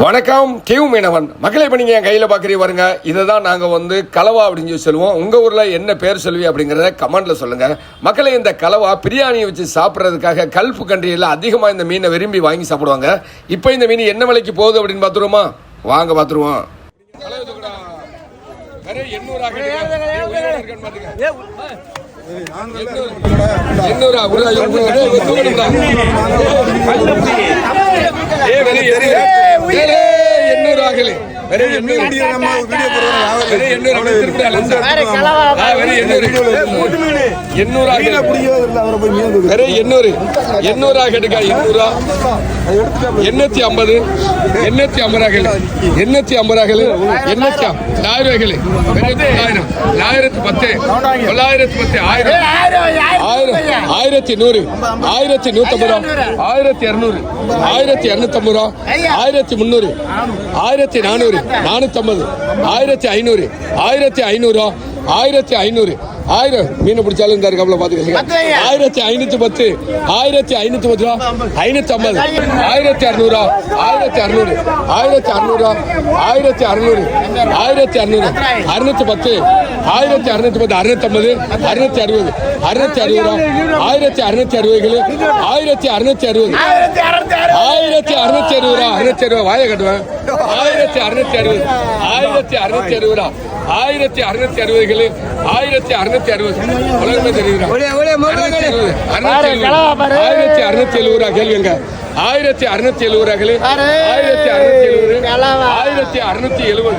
வணக்கம் டியூ மீனவன் மக்களை பண்ணி என் கையில் பார்க்குறீங்க பாருங்க. இதை தான் நாங்கள் வந்து கலவா அப்படின்னு சொல்லி சொல்லுவோம். உங்கள் ஊரில் என்ன பேர் சொல்லுவீங்க அப்படிங்கிறத கமெண்ட்டில் சொல்லுங்கள். மக்களை இந்த கலவா பிரியாணியை வச்சு சாப்பிட்றதுக்காக கல்ஃப் கண்ட்ரியில் அதிகமாக இந்த மீனை விரும்பி வாங்கி சாப்பிடுவாங்க. இப்போ இந்த மீன் என்ன விலைக்கு போகுது அப்படின்னு பார்த்துருவோமா? வாங்க பார்த்துருவோம். மீன் பிடிச்சாலும் இந்த கப்பல பாத்துக்கீங்க. 1510 1510 ரூபா 550 1600 1600 1600 1600 1600 610 1610 650 660 660 ரூபா 1660 1660 1660 ரூபா 1660 வாயை கட்டுவேன். 1660 1660 ரூபா 1660 1660 உலகமே தெரியுது. 1670 ரூபா கேள்விங்க. 1670 ரூபா 1670 1670